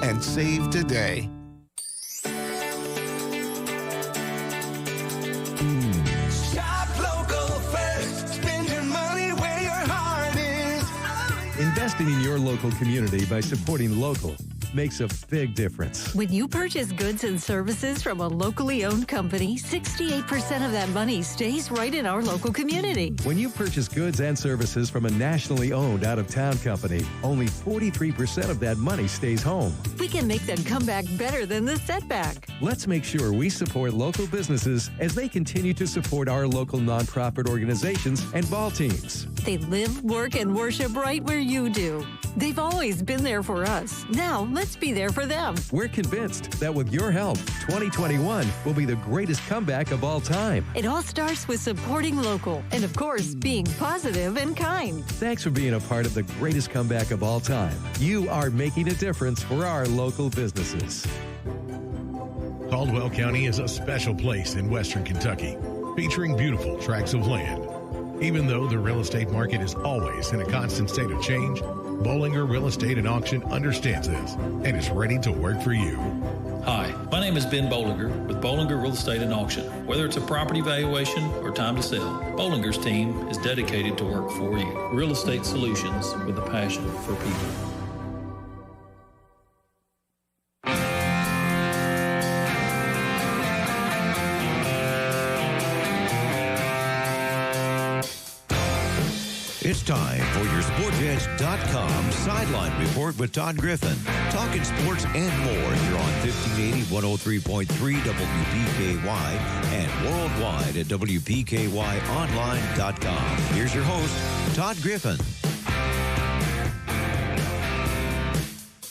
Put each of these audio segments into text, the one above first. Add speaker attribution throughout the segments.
Speaker 1: and save today.
Speaker 2: Shop local first. Spend your money where your heart is.
Speaker 3: Investing in your local community by supporting local makes a big difference.
Speaker 4: When you purchase goods and services from a locally owned company, 68% of that money stays right in our local community.
Speaker 3: When you purchase goods and services from a nationally owned out-of-town company, only 43% of that money stays home.
Speaker 4: We can make them come back better than the setback.
Speaker 3: Let's make sure we support local businesses as they continue to support our local nonprofit organizations and ball teams.
Speaker 4: They live, work, and worship right where you do. They've always been there for us. Now, let's be there for them.
Speaker 3: We're convinced that with your help, 2021 will be the greatest comeback of all time.
Speaker 4: It all starts with supporting local and, of course, being positive and kind.
Speaker 3: Thanks for being a part of the greatest comeback of all time. You are making a difference for our local businesses.
Speaker 5: Caldwell County is a special place in western Kentucky, featuring beautiful tracts of land. Even though the real estate market is always in a constant state of change, Bollinger Real Estate and Auction understands this and is ready to work for you.
Speaker 6: Hi, my name is Ben Bollinger with Bollinger Real Estate and Auction. Whether it's a property valuation or time to sell, Bollinger's team is dedicated to work for you. Real estate solutions with a passion for people.
Speaker 7: It's time for your SportsEdge.com Sideline Report with Todd Griffin. Talking sports and more here on 1580, 103.3 WPKY and worldwide at WPKYOnline.com. Here's your host, Todd Griffin.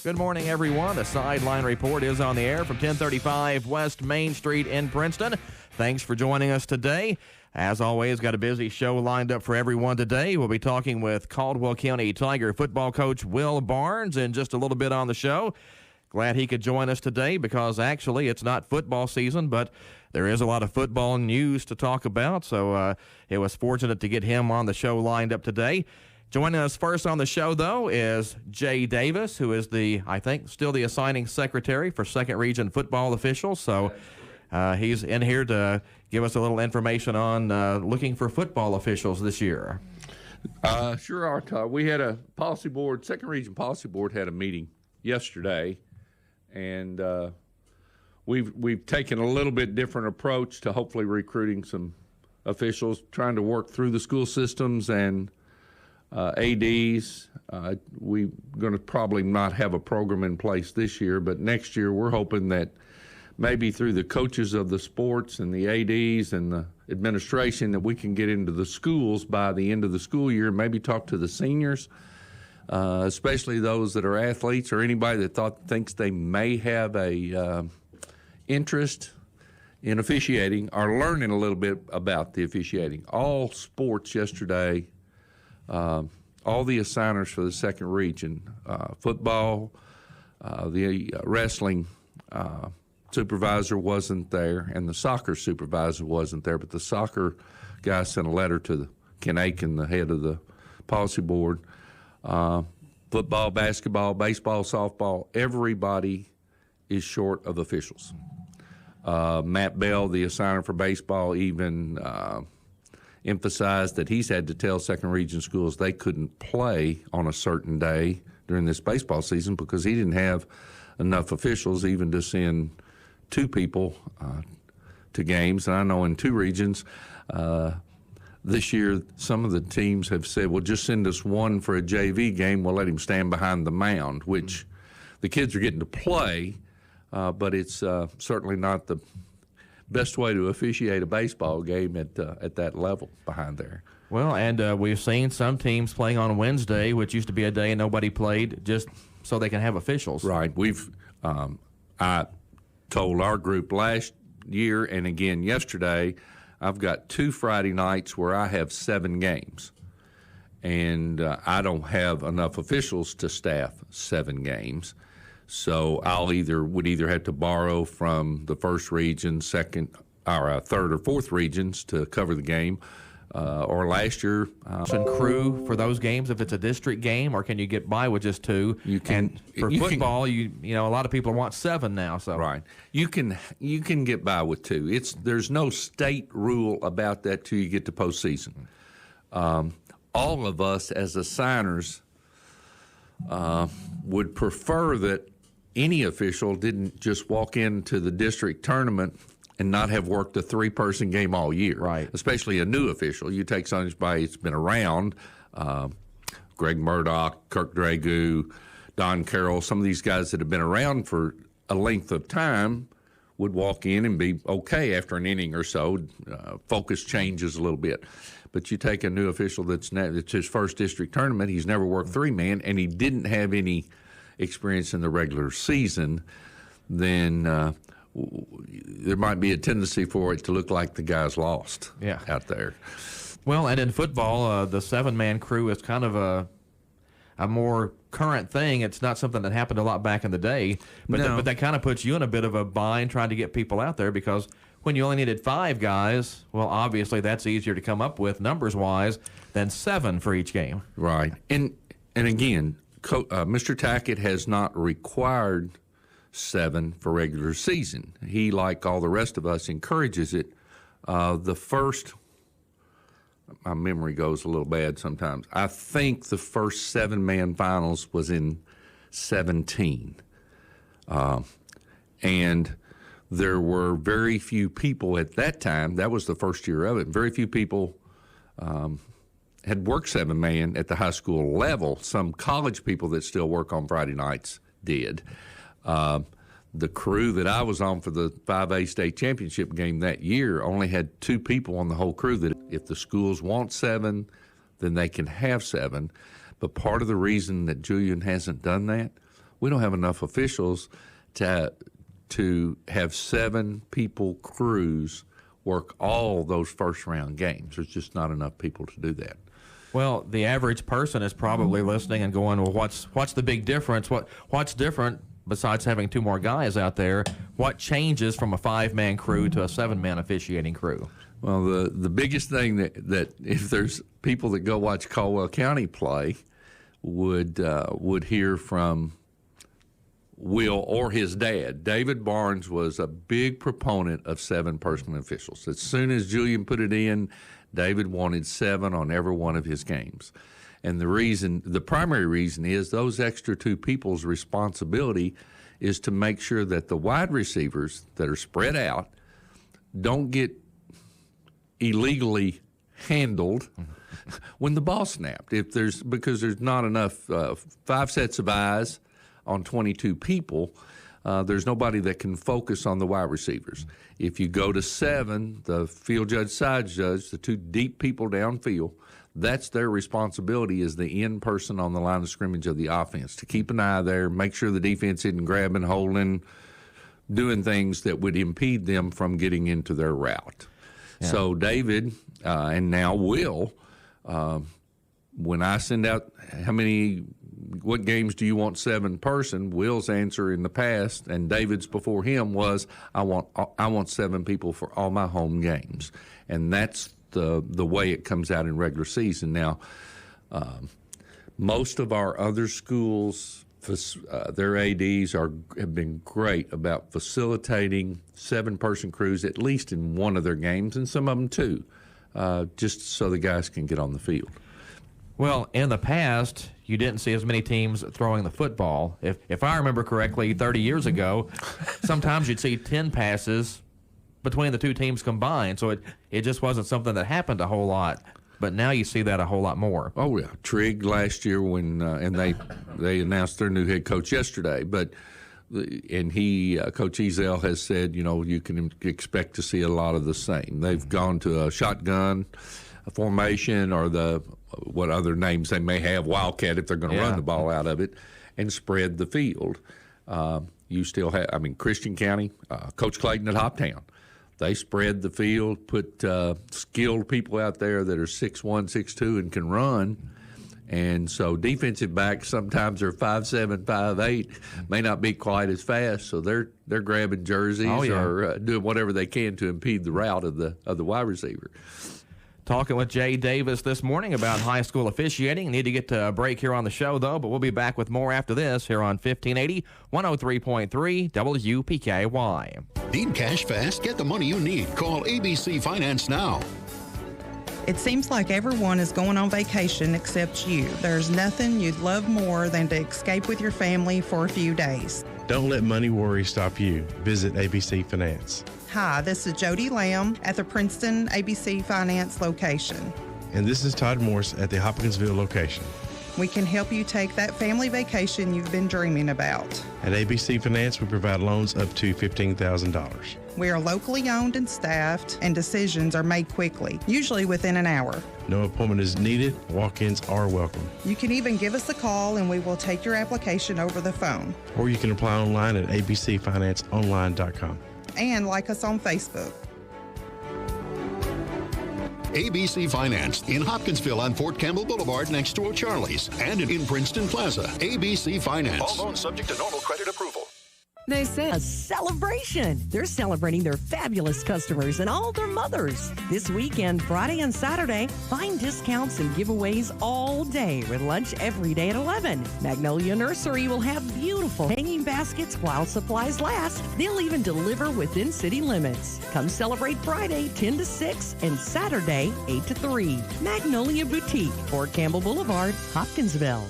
Speaker 8: Good morning, everyone. The Sideline Report is on the air from 1035 West Main Street in Princeton. Thanks for joining us today. As always, got a busy show lined up for everyone today. We'll be talking with Caldwell County Tiger football coach Will Barnes in just a little bit on the show. Glad he could join us today because actually it's not football season, but there is a lot of football news to talk about, so it was fortunate to get him on the show lined up today. Joining us first on the show, though, is Jay Davis, who is still the assigning secretary for Second Region football officials. So he's in here to give us a little information on looking for football officials this year.
Speaker 9: Sure are, Todd. We had a policy board, Second Region Policy Board had a meeting yesterday, and we've taken a little bit different approach to hopefully recruiting some officials, trying to work through the school systems and ADs. We're going to probably not have a program in place this year, but next year we're hoping that maybe through the coaches of the sports and the ADs and the administration that we can get into the schools by the end of the school year, maybe talk to the seniors, especially those that are athletes or anybody that thinks they may have a interest in officiating or learning a little bit about the officiating. All sports yesterday, all the assigners for the Second Region, football, the wrestling supervisor wasn't there, and the soccer supervisor wasn't there, but the soccer guy sent a letter to Ken Aiken, the head of the policy board. Football, basketball, baseball, softball, everybody is short of officials. Matt Bell, the assigner for baseball, even emphasized that he's had to tell Second Region schools they couldn't play on a certain day during this baseball season because he didn't have enough officials even to send two people to games. And I know in two regions this year some of the teams have said, well, just send us one for a JV game. We'll let him stand behind the mound, which the kids are getting to play, but it's certainly not the best way to officiate a baseball game at that level behind there.
Speaker 8: Well, and we've seen some teams playing on Wednesday, which used to be a day nobody played, just so they can have officials.
Speaker 9: Right. I told our group last year and again yesterday, I've got 2 Friday nights where I have 7 games. And I don't have enough officials to staff 7 games. So would either have to borrow from the first region, second, or third or fourth regions to cover the game, or last year.
Speaker 8: And crew for those games if it's a district game, or can you get by with just 2?
Speaker 9: You can.
Speaker 8: And for football, you know, a lot of people want 7 now. So
Speaker 9: right, you can get by with 2. There's no state rule about that till you get to postseason. All of us as assigners would prefer that any official didn't just walk into the district tournament and not have worked a 3-person game all year.
Speaker 8: Right.
Speaker 9: Especially a new official. You take somebody that's been around, Greg Murdoch, Kirk Dragu, Don Carroll, some of these guys that have been around for a length of time would walk in and be okay after an inning or so. Focus changes a little bit. But you take a new official that's his first district tournament, he's never worked 3-man, and he didn't have any experience in the regular season, then there might be a tendency for it to look like the guy's lost out there.
Speaker 8: Well, and in football, the 7-man crew is kind of a more current thing. It's not something that happened a lot back in the day, but, but that kind of puts you in a bit of a bind trying to get people out there, because when you only needed 5 guys, well, obviously that's easier to come up with numbers-wise than 7 for each game.
Speaker 9: Right. And again, Mr. Tackett has not required 7 for regular season. He, like all the rest of us, encourages it. The first, my memory goes a little bad sometimes. I think the first 7-man finals was in 17. And there were very few people at that time, that was the first year of it, very few people had worked 7-man at the high school level. Some college people that still work on Friday nights did. The crew that I was on for the 5A state championship game that year only had 2 people on the whole crew that if the schools want 7, then they can have 7. But part of the reason that Julian hasn't done that, we don't have enough officials to have 7 people crews work all those first-round games. There's just not enough people to do that.
Speaker 8: Well, the average person is probably listening and going, well, what's the big difference? What's different besides having 2 more guys out there? What changes from a 5-man crew to a 7-man officiating crew?
Speaker 9: Well, the biggest thing that if there's people that go watch Caldwell County play would hear from Will or his dad. David Barnes was a big proponent of 7-person officials. As soon as Julian put it in, David wanted 7 on every one of his games. And the primary reason is those extra 2 people's responsibility is to make sure that the wide receivers that are spread out don't get illegally handled when the ball snapped. Because there's not enough 5 sets of eyes on 22 people, there's nobody that can focus on the wide receivers. If you go to 7, the field judge, side judge, the 2 deep people downfield, that's their responsibility as the end person on the line of scrimmage of the offense, to keep an eye there, make sure the defense isn't grabbing, holding, doing things that would impede them from getting into their route. Yeah. So David and now Will, when I send out what games do you want 7-person, Will's answer in the past and David's before him was, I want 7 people for all my home games. And that's the way it comes out in regular season. Now, most of our other schools, their ADs have been great about facilitating 7-person crews at least in one of their games, and some of them 2, just so the guys can get on the field.
Speaker 8: Well, in the past, you didn't see as many teams throwing the football. If I remember correctly, 30 years ago, sometimes you'd see 10 passes between the 2 teams combined. So it just wasn't something that happened a whole lot. But now you see that a whole lot more.
Speaker 9: Oh, yeah. Trigg last year when and they announced their new head coach yesterday. But Coach Ezel has said, you can expect to see a lot of the same. They've gone to a shotgun formation or what other names they may have, Wildcat if they're going to run the ball out of it, and spread the field. You still have, Christian County, Coach Clayton at Hoptown, they spread the field, put skilled people out there that are 6'1", 6'2", and can run. And so defensive backs sometimes are 5'7", 5'8", may not be quite as fast, so they're grabbing jerseys or doing whatever they can to impede the route of the wide receiver.
Speaker 8: Talking with Jay Davis this morning about high school officiating. Need to get to a break here on the show, though, but we'll be back with more after this here on 1580, 103.3 WPKY.
Speaker 1: Need cash fast? Get the money you need. Call ABC Finance now.
Speaker 10: It seems like everyone is going on vacation except you. There's nothing you'd love more than to escape with your family for a few days.
Speaker 11: Don't let money worry stop you. Visit ABC Finance.
Speaker 10: Hi, this is Jody Lamb at the Princeton ABC Finance location.
Speaker 11: And this is Todd Morse at the Hopkinsville location.
Speaker 10: We can help you take that family vacation you've been dreaming about.
Speaker 11: At ABC Finance, we provide loans up to $15,000.
Speaker 10: We are locally owned and staffed, and decisions are made quickly, usually within an hour.
Speaker 11: No appointment is needed. Walk-ins are welcome.
Speaker 10: You can even give us a call and we will take your application over the phone.
Speaker 11: Or you can apply online at abcfinanceonline.com.
Speaker 10: And like us on Facebook.
Speaker 1: ABC Finance in Hopkinsville on Fort Campbell Boulevard next to O'Charlie's and in Princeton Plaza. ABC Finance. All loans subject to normal credit approval.
Speaker 12: They say a celebration. They're celebrating their fabulous customers and all their mothers. This weekend, Friday and Saturday, find discounts and giveaways all day with lunch every day at 11. Magnolia Nursery will have beautiful hanging baskets while supplies last. They'll even deliver within city limits. Come celebrate Friday 10 to 6 and Saturday 8 to 3. Magnolia Boutique, Fort Campbell Boulevard, Hopkinsville.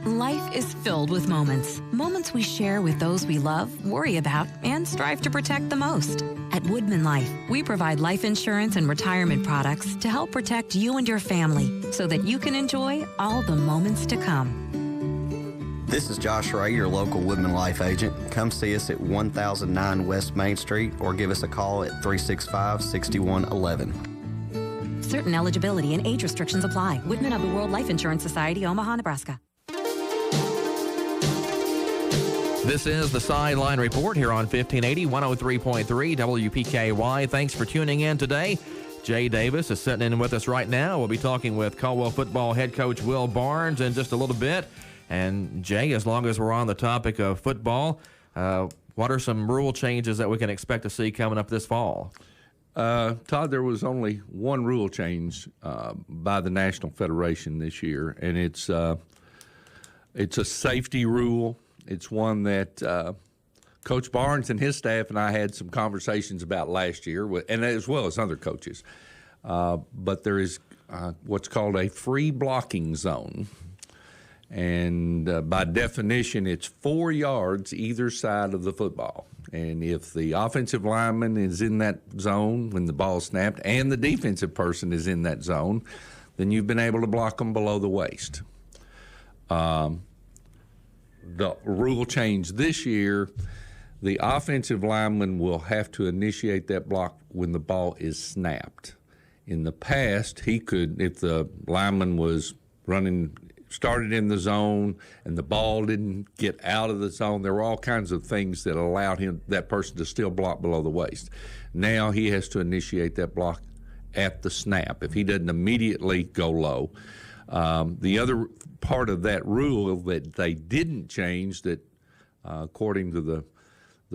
Speaker 13: Life is filled with moments. Moments we share with those we love, worry about, and strive to protect the most. At Woodman Life, we provide life insurance and retirement products to help protect you and your family so that you can enjoy all the moments to come.
Speaker 14: This is Josh Ray, your local Woodman Life agent. Come see us at 1009 West Main Street or give us a call at 365-6111.
Speaker 13: Certain eligibility and age restrictions apply. Woodman of the World Life Insurance Society, Omaha, Nebraska.
Speaker 8: This is the Sideline Report here on 1580, 103.3 WPKY. Thanks for tuning in today. Jay Davis is sitting in with us right now. We'll be talking with Caldwell football head coach Will Barnes in just a little bit. And Jay, as long as we're on the topic of football, what are some rule changes that we can expect to see coming up this fall?
Speaker 9: Todd, there was only one rule change by the National Federation this year, and it's a safety rule. It's one that Coach Barnes and his staff and I had some conversations about last year, and as well as other coaches. But there is what's called a free blocking zone. And by definition, it's 4 yards either side of the football. And if the offensive lineman is in that zone when the ball snapped and the defensive person is in that zone, then you've been able to block them below the waist. The rule change this year, the offensive lineman will have to initiate that block when the ball is snapped. In the past, he could, if the lineman was started in the zone and the ball didn't get out of the zone, there were all kinds of things that allowed that person to still block below the waist. Now he has to initiate that block at the snap if he doesn't immediately go low. The other part of that rule that they didn't change that, according to the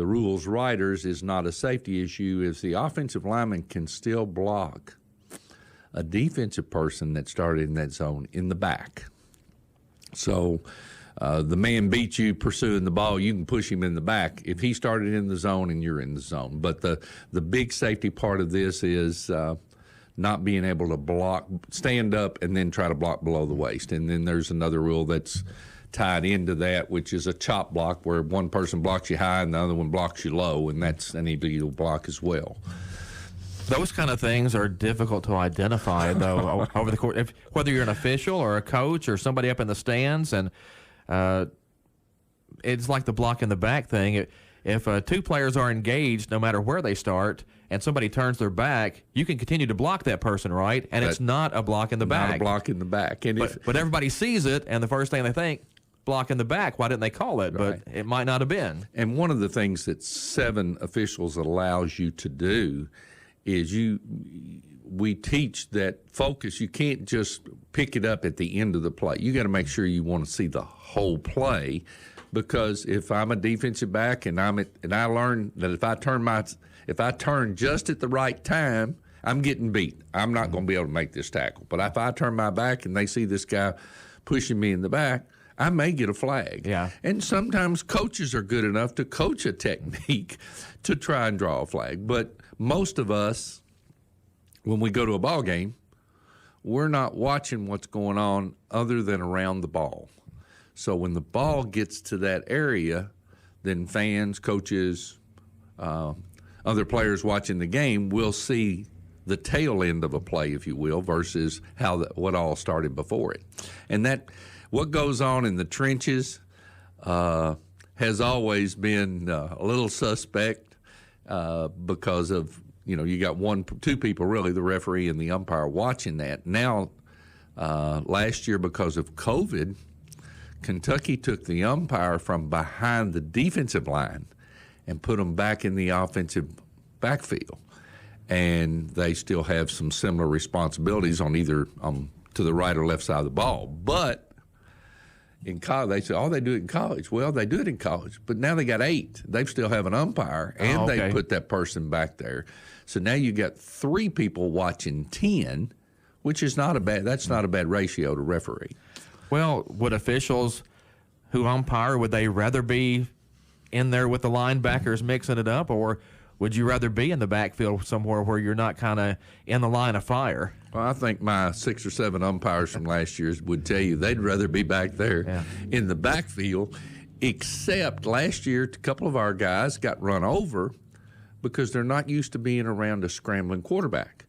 Speaker 9: rules writers, is not a safety issue is the offensive lineman can still block a defensive person that started in that zone in the back. So the man beats you pursuing the ball, you can push him in the back if he started in the zone and you're in the zone. But the big safety part of this is not being able to stand up and then try to block below the waist. And then there's another rule that's tied into that, which is a chop block where one person blocks you high and the other one blocks you low, and that's an illegal block as well.
Speaker 8: Those kind of things are difficult to identify, though, over the course, whether you're an official or a coach or somebody up in the stands. And it's like the block in the back thing. If two players are engaged, no matter where they start, and somebody turns their back, you can continue to block that person, right? And it's not a block in the back.
Speaker 9: Not a block in the back. And
Speaker 8: but everybody sees it, and the first thing they think, block in the back. Why didn't they call it? Right. But it might not have been.
Speaker 9: And one of the things that 7 officials allows you to do is we teach that focus. You can't just pick it up at the end of the play. You got to make sure you want to see the whole play, because if I'm a defensive back and I learn that if I turn just at the right time, I'm getting beat. I'm not going to be able to make this tackle. But if I turn my back and they see this guy pushing me in the back, I may get a flag.
Speaker 8: Yeah.
Speaker 9: And sometimes coaches are good enough to coach a technique to try and draw a flag. But most of us, when we go to a ball game, we're not watching what's going on other than around the ball. So when the ball gets to that area, then fans, coaches, other players watching the game will see the tail end of a play, if you will, versus what all started before it. And that what goes on in the trenches has always been a little suspect because of, you got two people really, the referee and the umpire, watching that. Now, last year because of COVID, Kentucky took the umpire from behind the defensive line and put them back in the offensive backfield. And they still have some similar responsibilities on either to the right or left side of the ball. But in college, they say, they do it in college. Well, they do it in college, but now they got 8. They still have an umpire, and they put that person back there. So now you got 3 people watching 10, which is that's not a bad ratio to referee.
Speaker 8: Well, would officials who umpire, would they rather be in there with the linebackers mixing it up, or would you rather be in the backfield somewhere where you're not kind of in the line of fire?
Speaker 9: Well, I think my 6 or 7 umpires from last year would tell you they'd rather be back there in the backfield, except last year a couple of our guys got run over because they're not used to being around a scrambling quarterback.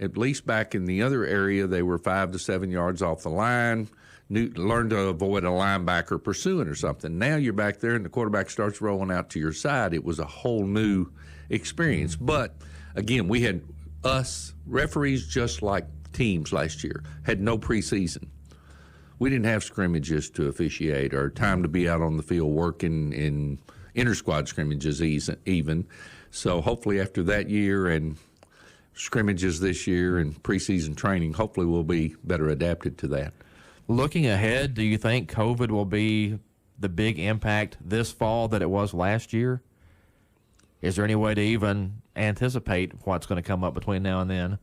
Speaker 9: At least back in the other area, they were 5 to 7 yards off the line, learned to avoid a linebacker pursuing or something. Now you're back there and the quarterback starts rolling out to your side. It was a whole new experience. But, again, we had us referees just like teams last year, had no preseason. We didn't have scrimmages to officiate or time to be out on the field working in inter-squad scrimmages even. So hopefully after that year and scrimmages this year and preseason training, hopefully we'll be better adapted to that.
Speaker 8: Looking ahead, do you think COVID will be the big impact this fall that it was last year? Is there any way to even anticipate what's going to come up between now and then?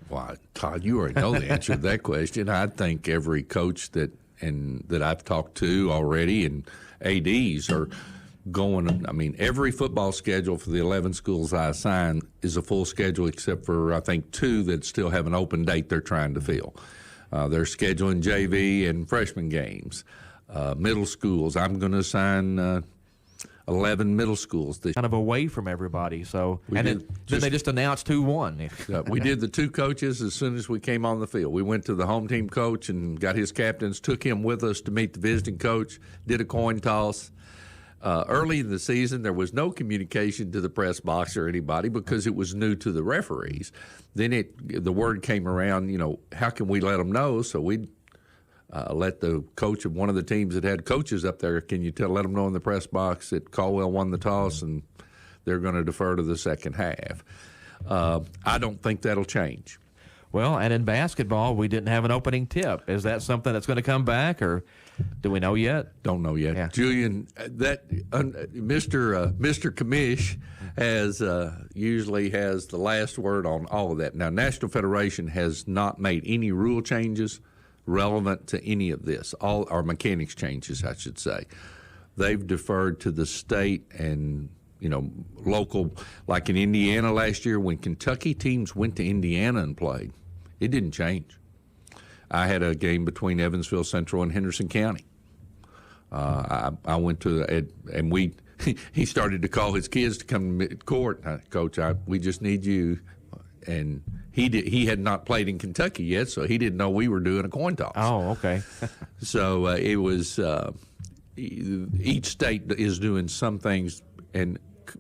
Speaker 9: Well, Todd, you already know the answer to that question. I think every coach that I've talked to already and ADs are going. I mean, every football schedule for the 11 schools I assign is a full schedule except for, I think, 2 that still have an open date they're trying to fill. They're scheduling JV and freshman games. Middle schools, I'm going to assign 11 middle schools.
Speaker 8: Kind of away from everybody. So, then they just announced who won.
Speaker 9: We did the 2 coaches as soon as we came on the field. We went to the home team coach and got his captains, took him with us to meet the visiting coach, did a coin toss. Early in the season, there was no communication to the press box or anybody because it was new to the referees. Then the word came around, how can we let them know? So we let the coach of one of the teams that had coaches up there, let them know in the press box that Caldwell won the toss and they're going to defer to the second half. I don't think that'll change.
Speaker 8: Well, and in basketball, we didn't have an opening tip. Is that something that's going to come back, or do we know yet?
Speaker 9: Don't know yet. Yeah. Julian, Mr. Commish usually has the last word on all of that. Now, National Federation has not made any rule changes relevant to any of this, all our mechanics changes, I should say. They've deferred to the state and local, like in Indiana last year when Kentucky teams went to Indiana and played. It didn't change. I had a game between Evansville Central and Henderson County. I went to and he started to call his kids to come to court. Coach, we just need you. And he had not played in Kentucky yet, so he didn't know we were doing a coin toss.
Speaker 8: Oh, okay.
Speaker 9: So it was each state is doing some things, and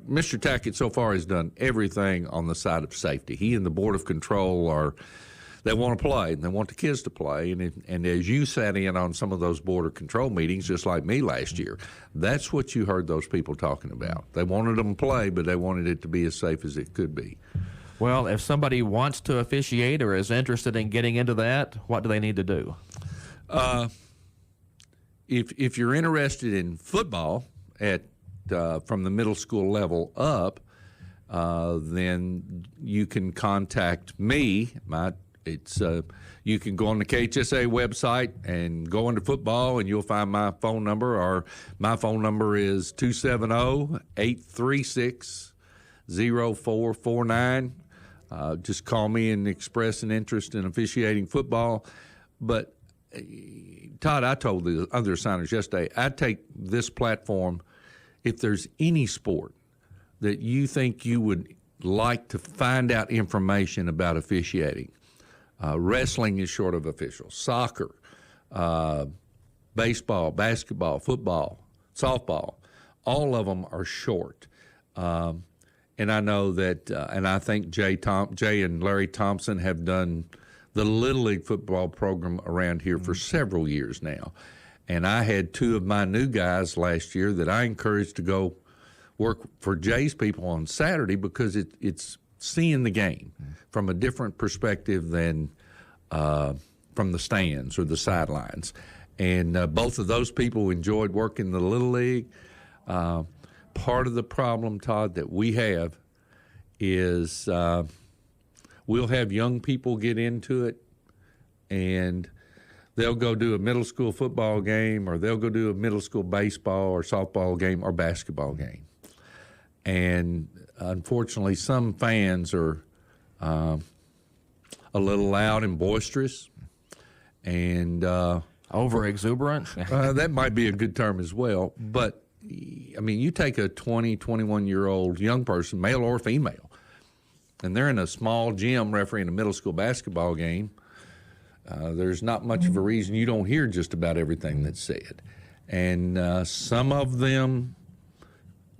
Speaker 9: Mr. Tackett so far has done everything on the side of safety. He and the Board of Control they want to play, and they want the kids to play. And as you sat in on some of those Board of Control meetings, just like me last year, that's what you heard those people talking about. They wanted them to play, but they wanted it to be as safe as it could be.
Speaker 8: Well, if somebody wants to officiate or is interested in getting into that, what do they need to do?
Speaker 9: If you're interested in football from the middle school level up, then you can contact me. You can go on the KHSA website and go into football, and you'll find my phone number. Or my phone number is 270-836-0449. Just call me and express an interest in officiating football. But, Todd, I told the other signers yesterday, I take this platform, if there's any sport that you think you would like to find out information about officiating. Wrestling is short of officials. Soccer, baseball, basketball, football, softball, all of them are short. And I know that, and I think Jay and Larry Thompson have done the Little League football program around here for several years now. And I had two of my new guys last year that I encouraged to go work for Jay's people on Saturday because it's seeing the game from a different perspective than from the stands or the sidelines. And both of those people enjoyed working the Little League. Part of the problem, Todd, that we have is we'll have young people get into it, and they'll go do a middle school football game, or they'll go do a middle school baseball or softball game or basketball game. And unfortunately, some fans are a little loud and boisterous and
Speaker 8: over-exuberant.
Speaker 9: That might be a good term as well. But, I mean, you take a 20, 21-year-old young person, male or female, and they're in a small gym refereeing a middle school basketball game. There's not much of a reason you don't hear just about everything that's said. And some of them,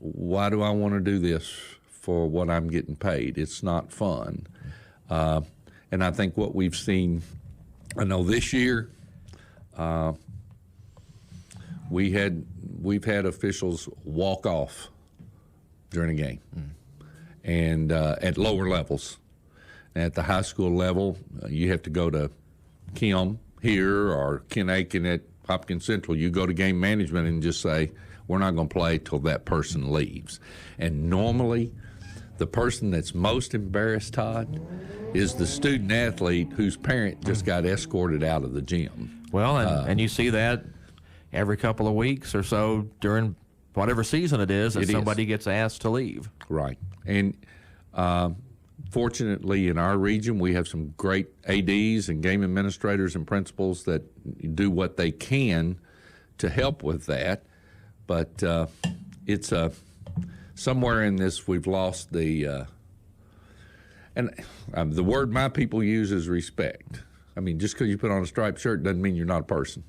Speaker 9: why do I want to do this for what I'm getting paid? It's not fun. And I think what we've seen, I know this year, we've had officials walk off during a game, and at lower levels. At the high school level, you have to go to Kim here or Ken Aiken at Hopkins Central. You go to game management and just say, we're not going to play till that person leaves. And normally, the person that's most embarrassed, Todd, is the student athlete whose parent just got escorted out of the gym.
Speaker 8: Well, and you see that every couple of weeks or so during whatever season it is that somebody gets asked to leave.
Speaker 9: Right. And fortunately, in our region, we have some great ADs and game administrators and principals that do what they can to help with that. But it's somewhere in this we've lost the and the word my people use is respect. I mean, just because you put on a striped shirt doesn't mean you're not a person.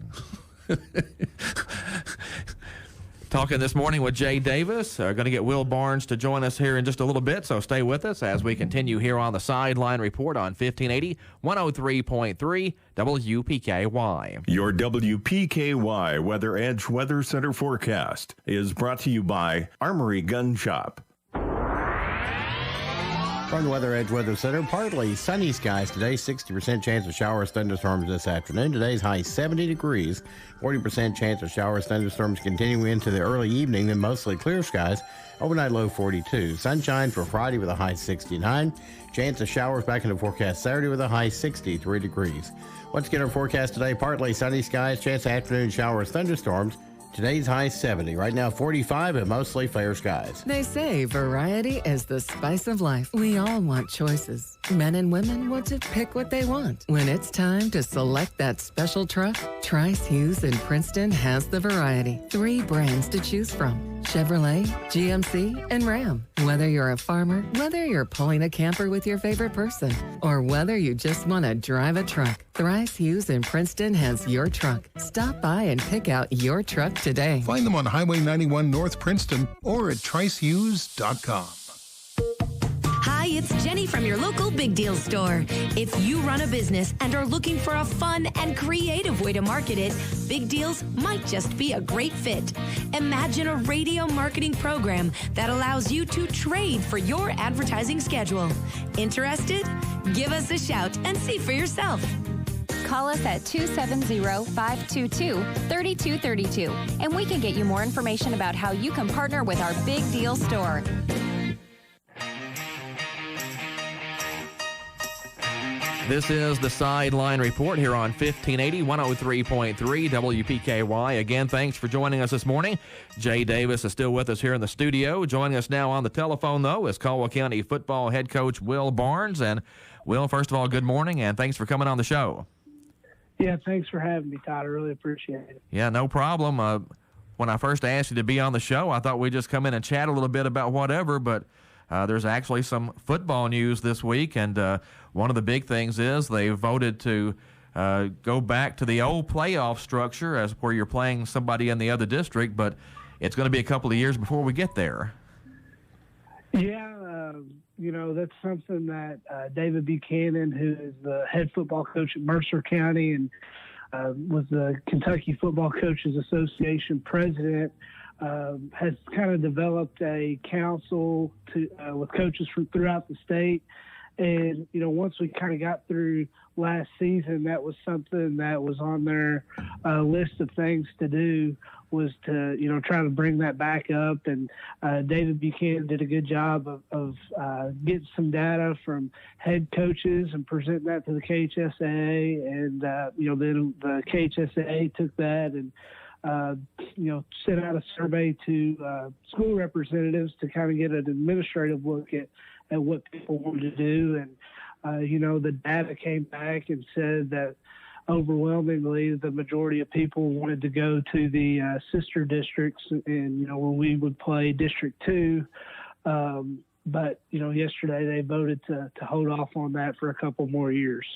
Speaker 8: Talking this morning with Jay Davis. Going to get Will Barnes to join us here in just a little bit, so stay with us as we continue here on the Sideline Report on 1580, 103.3 WPKY.
Speaker 15: Your WPKY Weather Edge Weather Center forecast is brought to you by Armory Gun Shop.
Speaker 16: From the Weather Edge Weather Center, partly sunny skies today, 60% chance of showers, thunderstorms this afternoon. Today's high 70 degrees, 40% chance of showers, thunderstorms continuing into the early evening, then mostly clear skies. Overnight low 42. Sunshine for Friday with a high 69. Chance of showers back in the forecast Saturday with a high 63 degrees. Once again, our forecast today, partly sunny skies, chance of afternoon showers, thunderstorms. Today's high 70. Right now 45 and mostly fair skies.
Speaker 12: They say variety is the spice of life. We all want choices. Men and women want to pick what they want. When it's time to select that special truck, Trice Hughes in Princeton has the variety. 3 brands to choose from: Chevrolet, GMC, and Ram. Whether you're a farmer, whether you're pulling a camper with your favorite person, or whether you just want to drive a truck, Thrice Hughes in Princeton has your truck. Stop by and pick out your truck today.
Speaker 17: Find them on Highway 91 North Princeton or at tricehughes.com.
Speaker 18: Hi, it's Jenny from your local Big Deal store. If you run a business and are looking for a fun and creative way to market it, Big Deals might just be a great fit. Imagine a radio marketing program that allows you to trade for your advertising schedule. Interested? Give us a shout and see for yourself.
Speaker 19: Call us at 270-522-3232, and we can get you more information about how you can partner with our Big Deal store.
Speaker 8: This is the Sideline Report here on 1580, 103.3 WPKY. Again, thanks for joining us this morning. Jay Davis is still with us here in the studio. Joining us now on the telephone, though, is Caldwell County football head coach Will Barnes. And, Will, first of all, good morning, and thanks for coming on the show.
Speaker 20: Yeah, thanks for having me, Todd. I really appreciate it.
Speaker 8: Yeah, no problem. When I first asked you to be on the show, I thought we'd just come in and chat a little bit about whatever, but there's actually some football news this week, and one of the big things is they voted to go back to the old playoff structure as where you're playing somebody in the other district, but it's going to be a couple of years before we get there.
Speaker 20: Yeah, that's something that David Buchanan, who is the head football coach at Mercer County and was the Kentucky Football Coaches Association president, has kind of developed a council with coaches from throughout the state. And, once we kind of got through last season, that was something that was on their list of things to do, was to, try to bring that back up. And David Buchanan did a good job of getting some data from head coaches and presenting that to the KHSAA. And, then the KHSAA took that and, sent out a survey to school representatives to kind of get an administrative look at what people wanted to do. And, the data came back and said that overwhelmingly the majority of people wanted to go to the sister districts and, when we would play District 2. But, yesterday they voted to hold off on that for a couple more years.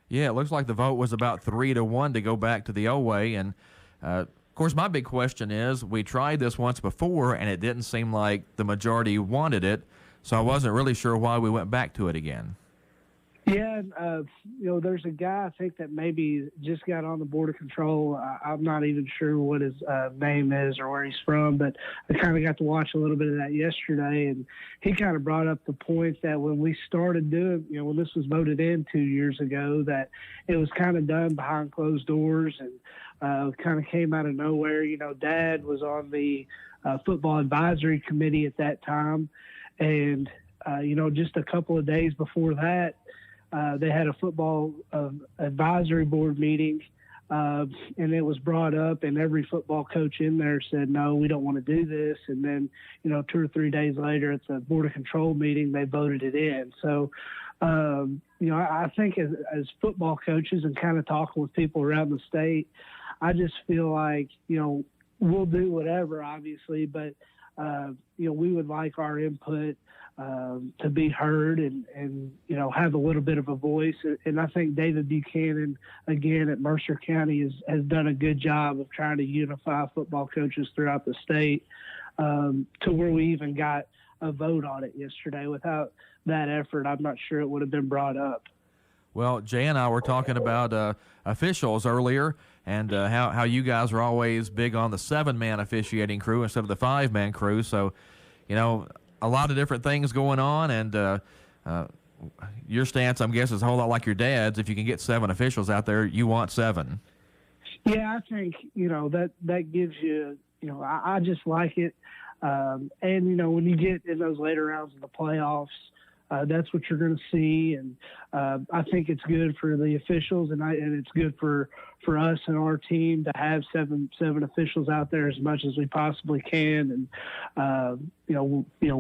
Speaker 8: Yeah, it looks like the vote was about 3-1 to go back to the old way. And, of course, my big question is, we tried this once before, and it didn't seem like the majority wanted it, so I wasn't really sure why we went back to it again.
Speaker 20: Yeah, there's a guy I think that maybe just got on the Board of Control. I'm not even sure what his name is or where he's from, but I kind of got to watch a little bit of that yesterday, and he kind of brought up the point that when we started doing, when this was voted in 2 years ago, that it was kind of done behind closed doors and kind of came out of nowhere. Dad was on the football advisory committee at that time, and just a couple of days before that, they had a football advisory board meeting, and it was brought up, and every football coach in there said, no, we don't want to do this. And then, 2 or 3 days later at the Board of Control meeting, they voted it in. So, I think as football coaches and kind of talking with people around the state, I just feel like, we'll do whatever, obviously, but, we would like our input to be heard and have a little bit of a voice. And I think David Buchanan, again, at Mercer County has done a good job of trying to unify football coaches throughout the state to where we even got a vote on it yesterday. Without that effort, I'm not sure it would have been brought up.
Speaker 8: Well, Jay and I were talking about officials earlier and how you guys are always big on the 7-man officiating crew instead of the 5-man crew. So, a lot of different things going on, and your stance, I'm guessing, is a whole lot like your dad's. If you can get 7 officials out there, you want 7.
Speaker 20: Yeah, I think, that gives you, I just like it. And, when you get in those later rounds of the playoffs, that's what you're going to see. And I think it's good for the officials, and it's good for us and our team to have seven officials out there as much as we possibly can. And,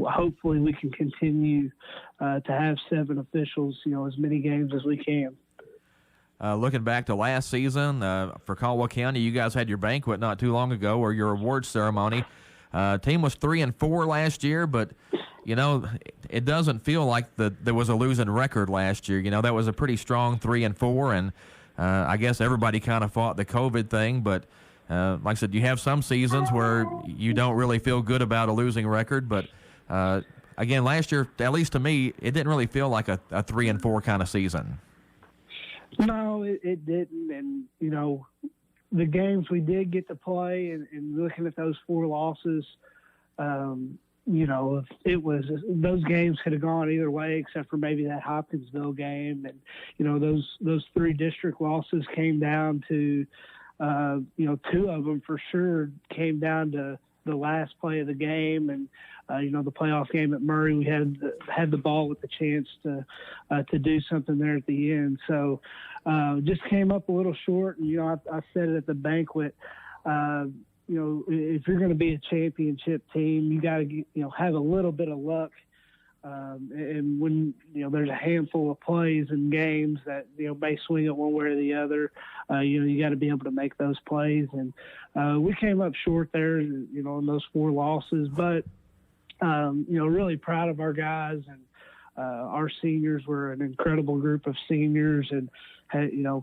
Speaker 20: hopefully we can continue to have 7 officials, as many games as we can.
Speaker 8: Looking back to last season, for Caldwell County, you guys had your banquet not too long ago, or your awards ceremony. Team was 3-4 last year, but it doesn't feel like there was a losing record last year. That was a pretty strong 3-4, and I guess everybody kind of fought the COVID thing. But like I said, you have some seasons where you don't really feel good about a losing record. But again, last year, at least to me, it didn't really feel like a 3-4 kind of season.
Speaker 20: No, it didn't. And, the games we did get to play and looking at those 4 losses, it was, those games could have gone either way except for maybe that Hopkinsville game. And, those 3 district losses came down to, 2 of them for sure came down to the last play of the game, and the playoff game at Murray, we had the ball with the chance to do something there at the end. So just came up a little short, and I said it at the banquet. If you're going to be a championship team, you got to have a little bit of luck. And when there's a handful of plays and games that may swing it one way or the other, you got to be able to make those plays. And we came up short there, in those 4 losses. But really proud of our guys, and our seniors were an incredible group of seniors. And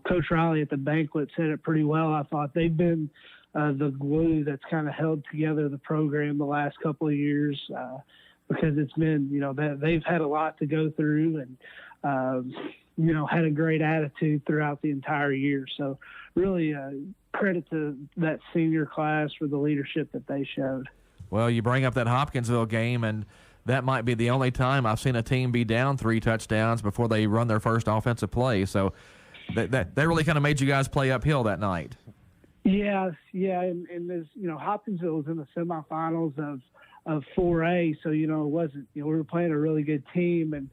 Speaker 20: Coach Riley at the banquet said it pretty well. I thought they've been the glue that's kind of held together the program the last couple of years. Because it's been, that they've had a lot to go through, and had a great attitude throughout the entire year. So really credit to that senior class for the leadership that they showed.
Speaker 8: Well, you bring up that Hopkinsville game, and that might be the only time I've seen a team be down 3 touchdowns before they run their first offensive play. So that really kind of made you guys play uphill that night.
Speaker 20: Yeah, and as Hopkinsville was in the semifinals of 4A, so it wasn't. We were playing a really good team, and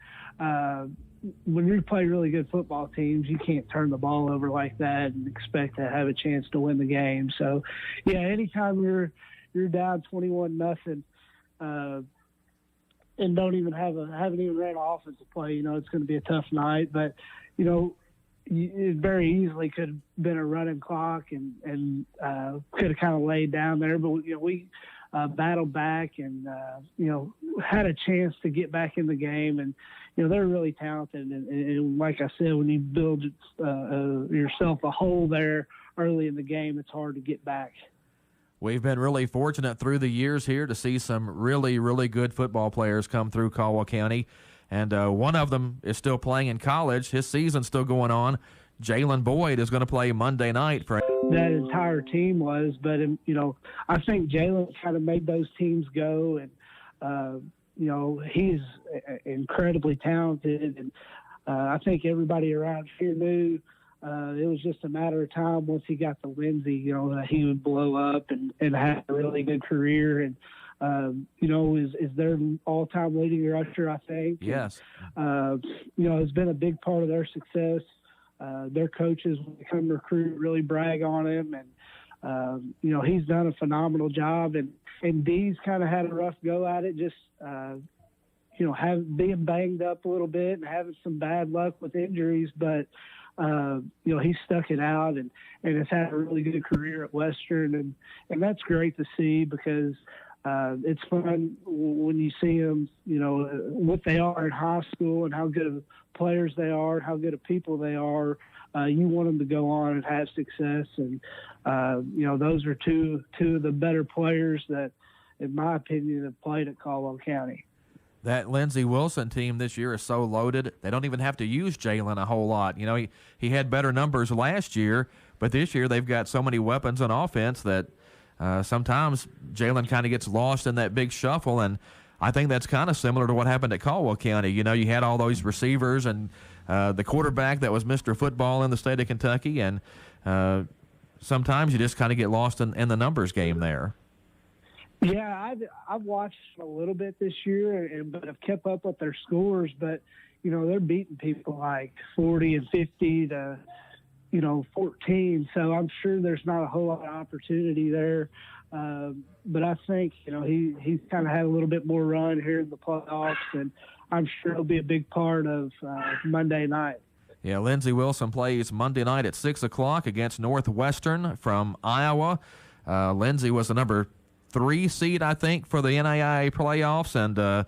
Speaker 20: when you play really good football teams, you can't turn the ball over like that and expect to have a chance to win the game. So, yeah, anytime you're down 21-0, and haven't even ran an offensive play, it's going to be a tough night. But it very easily could have been a running clock, and could have kind of laid down there. But we battled back, and had a chance to get back in the game. And they're really talented. And like I said, when you build yourself a hole there early in the game, it's hard to get back.
Speaker 8: We've been really fortunate through the years here to see some really, really good football players come through Caldwell County. And one of them is still playing in college. His season's still going on. Jalen Boyd is going to play Monday night for
Speaker 20: that entire team was. But, I think Jalen kind of made those teams go. And, he's incredibly talented. And I think everybody around here knew it was just a matter of time once he got to Lindsay, that he would blow up and have a really good career. And, is their all-time leading rusher, I think.
Speaker 8: Yes.
Speaker 20: And, has been a big part of their success. Their coaches, when they come recruit, really brag on him. And, he's done a phenomenal job. And Dee's kind of had a rough go at it, just, being banged up a little bit and having some bad luck with injuries. But, he stuck it out and has had a really good career at Western. And that's great to see, because it's fun when you see them, what they are in high school and how good of players they are, how good of people they are. You want them to go on and have success. And, those are two of the better players that, in my opinion, have played at Caldwell County.
Speaker 8: That Lindsey Wilson team this year is so loaded, they don't even have to use Jalen a whole lot. He had better numbers last year, but this year they've got so many weapons on offense that sometimes Jalen kind of gets lost in that big shuffle, and I think that's kind of similar to what happened at Caldwell County. You had all those receivers and the quarterback that was Mr. Football in the state of Kentucky, and sometimes you just kind of get lost in the numbers game there.
Speaker 20: Yeah, I've watched a little bit this year, but I've kept up with their scores. But they're beating people like 40 and 50 to 14. So I'm sure there's not a whole lot of opportunity there. But I think he's kind of had a little bit more run here in the playoffs, and I'm sure he'll be a big part of Monday night.
Speaker 8: Yeah, Lindsey Wilson plays Monday night at 6:00 against Northwestern from Iowa. Lindsey was the number 3 seed, I think, for the NAIA playoffs, and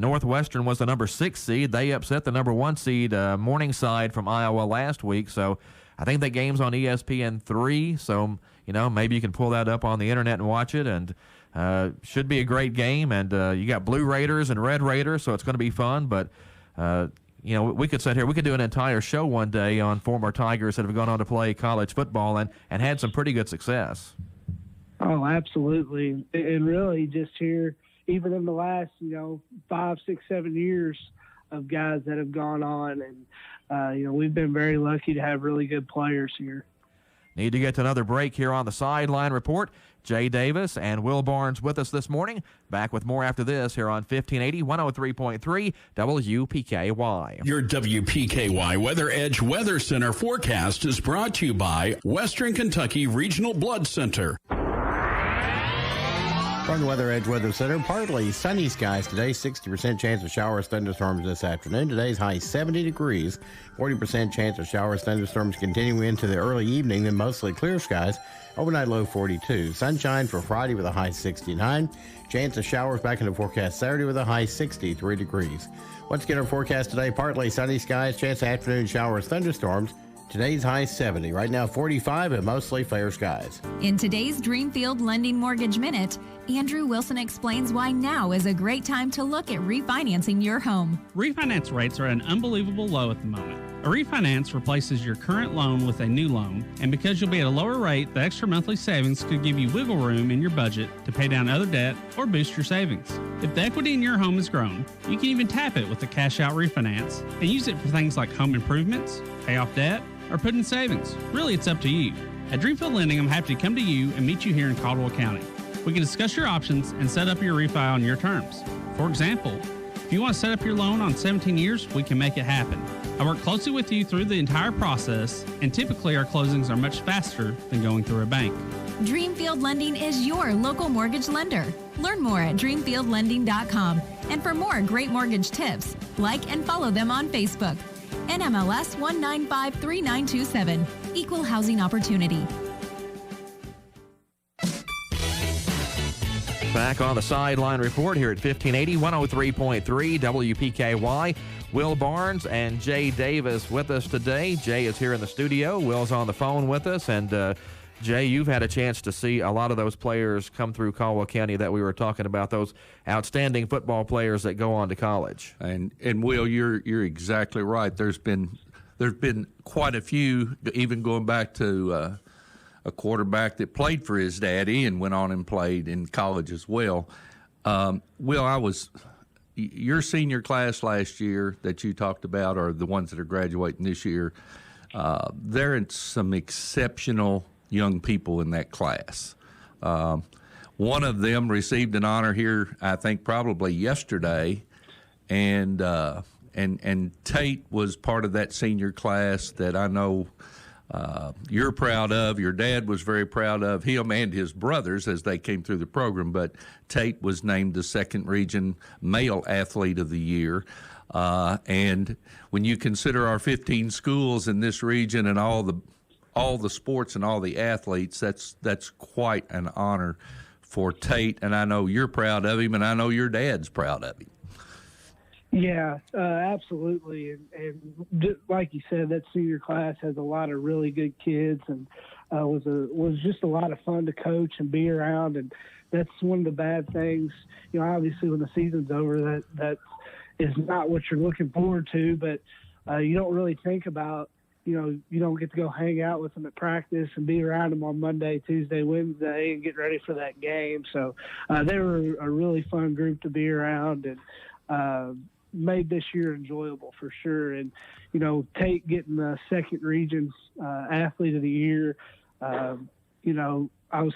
Speaker 8: Northwestern was the number 6 seed. They upset the number 1 seed Morningside from Iowa last week, so I think that game's on ESPN3, so maybe you can pull that up on the internet and watch it, and should be a great game. And you got Blue Raiders and Red Raiders, so it's going to be fun. But we could sit here, we could do an entire show one day on former Tigers that have gone on to play college football and had some pretty good success.
Speaker 20: Oh, absolutely. And really just here, even in the last, 5, 6, 7 years of guys that have gone on. And, we've been very lucky to have really good players here.
Speaker 8: Need to get to another break here on the Sideline Report. Jay Davis and Will Barnes with us this morning. Back with more after this here on 1580 103.3 WPKY.
Speaker 21: Your WPKY Weather Edge Weather Center forecast is brought to you by Western Kentucky Regional Blood Center.
Speaker 16: From the Weather Edge Weather Center, partly sunny skies today, 60% chance of showers, thunderstorms this afternoon. Today's high 70 degrees, 40% chance of showers, thunderstorms continuing into the early evening, then mostly clear skies. Overnight low 42. Sunshine for Friday with a high 69. Chance of showers back in the forecast Saturday with a high 63 degrees. Once again, our forecast today, partly sunny skies, chance of afternoon showers, thunderstorms. Today's high 70. Right now 45 and mostly fair skies.
Speaker 13: In today's Dreamfield Lending Mortgage Minute, Andrew Wilson explains why now is a great time to look at refinancing your home.
Speaker 22: Refinance rates are at an unbelievable low at the moment. A refinance replaces your current loan with a new loan, and because you'll be at a lower rate, the extra monthly savings could give you wiggle room in your budget to pay down other debt or boost your savings. If the equity in your home has grown, you can even tap it with the cash out refinance and use it for things like home improvements, pay off debt, or put in savings. Really, it's up to you. At Dreamfield Lending, I'm happy to come to you and meet you here in Caldwell County. We can discuss your options and set up your refi on your terms. For example, if you want to set up your loan on 17 years, we can make it happen. I work closely with you through the entire process, and typically our closings are much faster than going through a bank.
Speaker 13: Dreamfield Lending is your local mortgage lender. Learn more at dreamfieldlending.com. And for more great mortgage tips, like and follow them on Facebook. NMLS 1953927. Equal Housing Opportunity.
Speaker 8: Back on the Sideline Report here at 1580 103.3 WPKY. Will Barnes and Jay Davis with us today. Jay is here in the studio. Will's on the phone with us. And Jay, you've had a chance to see a lot of those players come through Caldwell County that we were talking about, those outstanding football players that go on to college.
Speaker 9: And Will, you're exactly right. There's been quite a few, even going back to a quarterback that played for his daddy and went on and played in college as well. Will, your senior class last year that you talked about, or the ones that are graduating this year, there are some exceptional young people in that class. One of them received an honor here, I think, probably yesterday, and Tate was part of that senior class that I know you're proud of. Your dad was very proud of him and his brothers as they came through the program, but Tate was named the second region male athlete of the year. And when you consider our 15 schools in this region and all the sports and all the athletes, that's quite an honor for Tate. And I know you're proud of him, and I know your dad's proud of him.
Speaker 20: Yeah, absolutely. And like you said, that senior class has a lot of really good kids, and was just a lot of fun to coach and be around. And that's one of the bad things, obviously when the season's over, that is not what you're looking forward to, but you don't really think about, you don't get to go hang out with them at practice and be around them on Monday, Tuesday, Wednesday, and get ready for that game. So they were a really fun group to be around, and made this year enjoyable for sure. And, Tate getting the second region athlete of the year, I was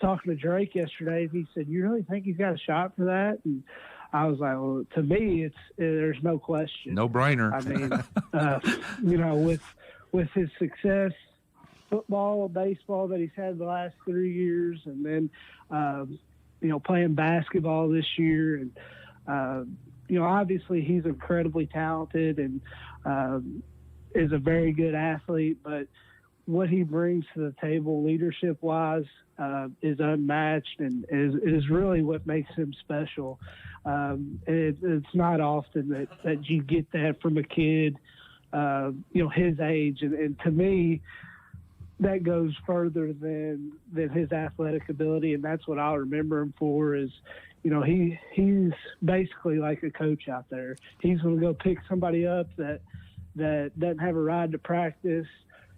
Speaker 20: talking to Drake yesterday, and he said, "You really think he's got a shot for that?" And I was like, well, to me, there's no question.
Speaker 9: No brainer.
Speaker 20: I mean, with his success, football, baseball that he's had the last 3 years, and then, playing basketball this year. And, obviously he's incredibly talented and is a very good athlete, but what he brings to the table leadership-wise is unmatched and is really what makes him special. It's not often that you get that from a kid, his age. And to me, that goes further than his athletic ability, and that's what I'll remember him for is, he's basically like a coach out there. He's going to go pick somebody up that doesn't have a ride to practice.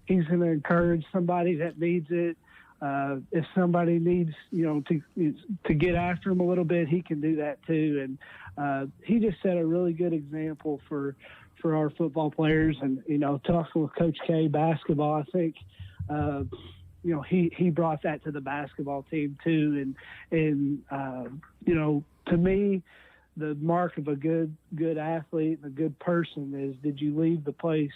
Speaker 20: He's going to encourage somebody that needs it. If somebody needs, to get after him a little bit, he can do that too. And he just set a really good example for our football players. And, talking with Coach K basketball, I think, he brought that to the basketball team too. And to me, the mark of a good athlete and a good person is, did you leave the place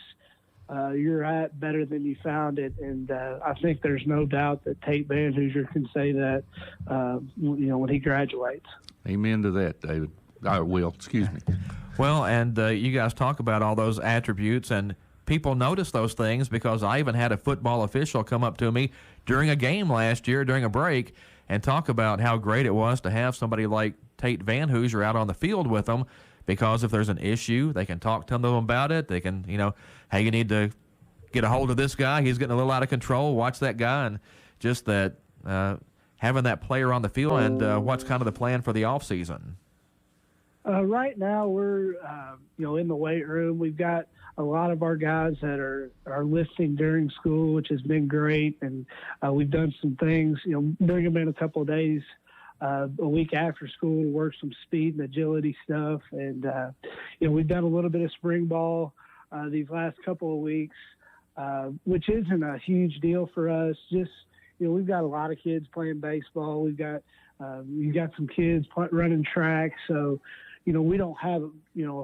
Speaker 20: you're at better than you found it? And I think there's no doubt that Tate Van Hoosier can say that, when he graduates.
Speaker 9: Amen to that, David. Will, excuse me.
Speaker 8: Well, and you guys talk about all those attributes, and people notice those things, because I even had a football official come up to me during a game last year during a break and talk about how great it was to have somebody like Tate Van Hoosier out on the field with them, because if there's an issue, they can talk to them about it. They can, hey, you need to get a hold of this guy. He's getting a little out of control. Watch that guy. And just that having that player on the field. And what's kind of the plan for the offseason?
Speaker 20: Right now, we're in the weight room. We've got a lot of our guys that are lifting during school, which has been great. And we've done some things, bring them in a couple of days a week after school to work some speed and agility stuff. And, we've done a little bit of spring ball these last couple of weeks, which isn't a huge deal for us. Just, we've got a lot of kids playing baseball. We've got some kids running track. So, we don't have, a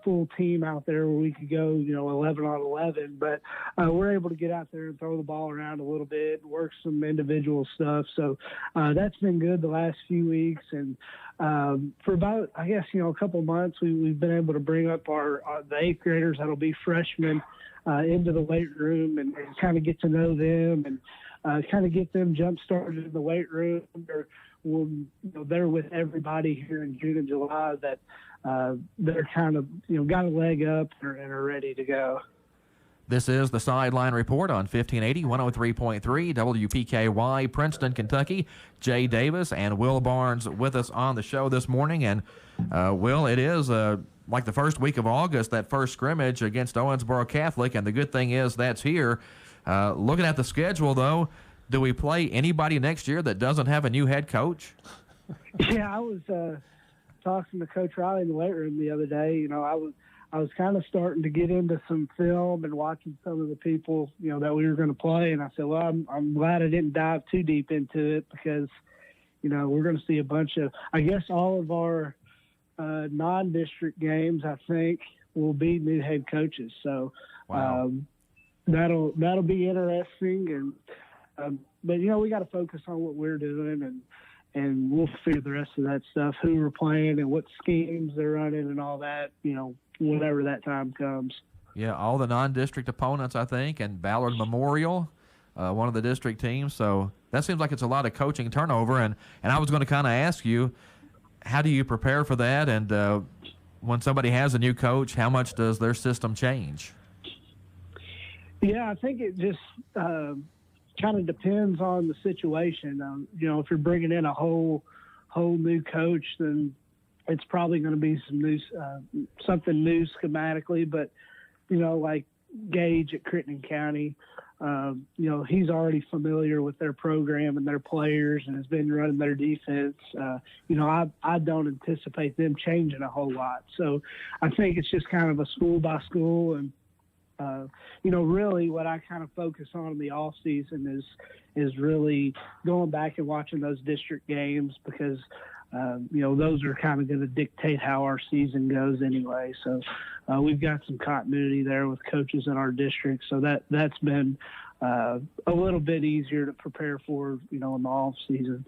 Speaker 20: full team out there where we could go, 11 on 11, but we're able to get out there and throw the ball around a little bit, work some individual stuff. So that's been good the last few weeks. And for about, I guess, a couple months, we've been able to bring up the 8th graders that'll be freshmen into the weight room and kind of get to know them and kind of get them jump started in the weight room. They're with everybody here in June and July that they're kind of, got a leg up and are ready to go.
Speaker 8: This is the Sideline Report on 1580, 103.3 WPKY, Princeton, Kentucky. Jay Davis and Will Barnes with us on the show this morning. And, Will, it is like the first week of August, that first scrimmage against Owensboro Catholic, and the good thing is that's here. Looking at the schedule, though, do we play anybody next year that doesn't have a new head coach?
Speaker 20: Yeah, I was talking to Coach Riley in the weight room the other day. I was kind of starting to get into some film and watching some of the people, that we were going to play. And I said, well, I'm glad I didn't dive too deep into it, because, we're going to see a bunch of, I guess all of our non-district games, I think, will be new head coaches. So
Speaker 8: wow.
Speaker 20: That'll be interesting. And, but, we got to focus on what we're doing, and we'll figure the rest of that stuff, who we're playing and what schemes they're running and all that, whenever that time comes.
Speaker 8: Yeah, all the non-district opponents, I think, and Ballard Memorial, one of the district teams. So that seems like it's a lot of coaching turnover. And I was going to kind of ask you, how do you prepare for that? And when somebody has a new coach, how much does their system change?
Speaker 20: Yeah, I think it just kind of depends on the situation. If you're bringing in a whole new coach, then it's probably going to be some new, something new schematically. But like Gage at Crittenden County, he's already familiar with their program and their players and has been running their defense. I don't anticipate them changing a whole lot. So I think it's just kind of a school by school. And really what I kind of focus on in the off season is really going back and watching those district games, because, those are kind of going to dictate how our season goes anyway. So we've got some continuity there with coaches in our district. So that's been a little bit easier to prepare for, in the off season.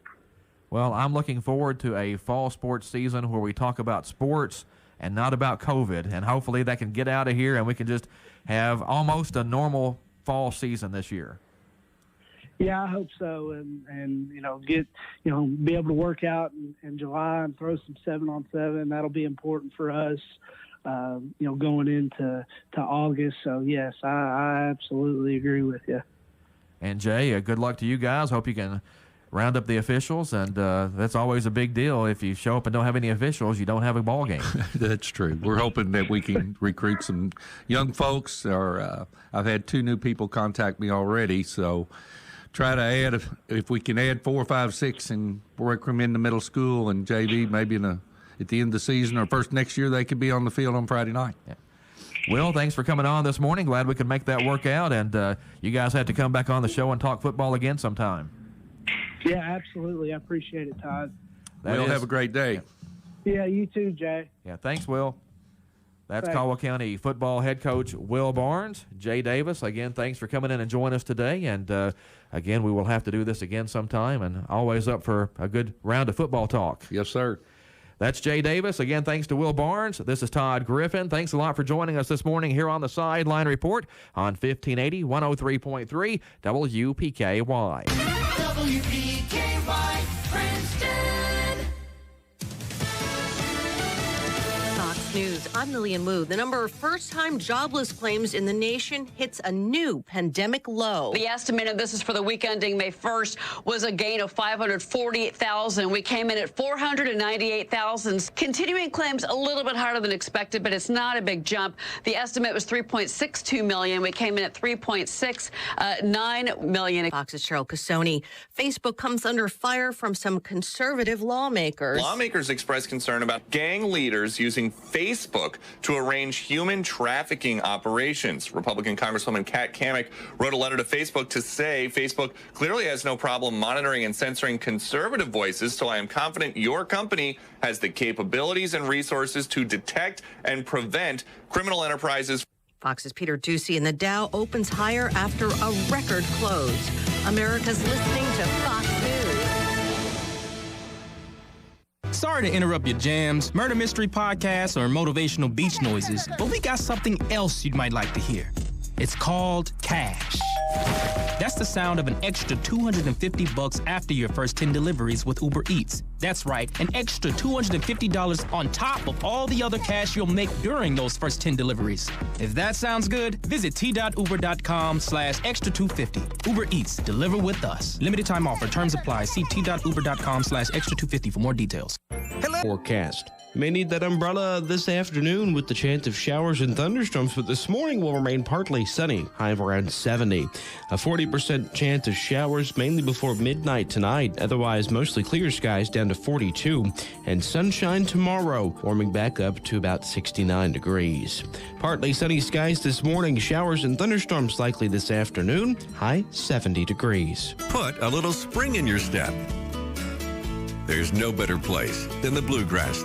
Speaker 8: Well, I'm looking forward to a fall sports season where we talk about sports and not about COVID. And hopefully that can get out of here and we can just have almost a normal fall season this year.
Speaker 20: Yeah, I hope so. And get, be able to work out in July and throw some 7-on-7. That'll be important for us, going into August. So, yes, I absolutely agree with you.
Speaker 8: And, Jay, good luck to you guys. Hope you can round up the officials, and that's always a big deal. If you show up and don't have any officials, you don't have a ball game.
Speaker 9: That's true. We're hoping that we can recruit some young folks. Or I've had 2 new people contact me already, so try to add, if we can add 4, 5, 6 and work them in the middle school and JV, maybe at the end of the season or first next year, they could be on the field on Friday night.
Speaker 8: Yeah. Will, thanks for coming on this morning. Glad we could make that work out, and you guys have to come back on the show and talk football again sometime.
Speaker 20: Yeah, absolutely. I appreciate it, Todd.
Speaker 9: Will, have a great day.
Speaker 20: Yeah, you too, Jay.
Speaker 8: Yeah, thanks, Will. That's
Speaker 20: Thanks.
Speaker 8: Caldwell County football head coach Will Barnes. Jay Davis, again, thanks for coming in and joining us today. And, again, we will have to do this again sometime, and always up for a good round of football talk.
Speaker 9: Yes, sir.
Speaker 8: That's Jay Davis. Again, thanks to Will Barnes. This is Todd Griffin. Thanks a lot for joining us this morning here on the Sideline Report on 1580, 103.3 WPKY.
Speaker 2: WPKY, Princeton.
Speaker 4: Fox News, I'm Lillian Wu. The number of first-time jobless claims in the nation hits a new pandemic low.
Speaker 23: The estimate, and this is for the week ending May 1st, was a gain of 548,000. We came in at 498,000. Continuing claims a little bit higher than expected, but it's not a big jump. The estimate was 3.62 million. We came in at 3.69 million.
Speaker 4: Fox's Cheryl Cassoni. Facebook comes under fire from some conservative lawmakers.
Speaker 24: Lawmakers expressed concern about gang leaders using Facebook to arrange human trafficking operations. Republican Congresswoman Kat Kammack wrote a letter to Facebook to say Facebook clearly has no problem monitoring and censoring conservative voices, so I am confident your company has the capabilities and resources to detect and prevent criminal enterprises.
Speaker 4: Fox's Peter Ducey, and the Dow opens higher after a record close. America's listening to Fox News.
Speaker 25: Sorry to interrupt your jams, murder mystery podcasts, or motivational beach noises, but we got something else you might like to hear. It's called cash. That's the sound of an extra $250 after your first 10 deliveries with Uber Eats. That's right, an extra $250 on top of all the other cash you'll make during those first 10 deliveries. If that sounds good, visit t.uber.com/extra 250. Uber Eats, deliver with us. Limited time offer, terms apply. See t.uber.com/extra 250 for more details.
Speaker 11: Hello. Forecast. You may need that umbrella this afternoon with the chance of showers and thunderstorms, but this morning will remain partly sunny, high of around 70. A 40% chance of showers mainly before midnight tonight, otherwise mostly clear skies down to 42. And sunshine tomorrow, warming back up to about 69 degrees. Partly sunny skies this morning, showers and thunderstorms likely this afternoon, high 70 degrees.
Speaker 26: Put a little spring in your step. There's no better place than the Bluegrass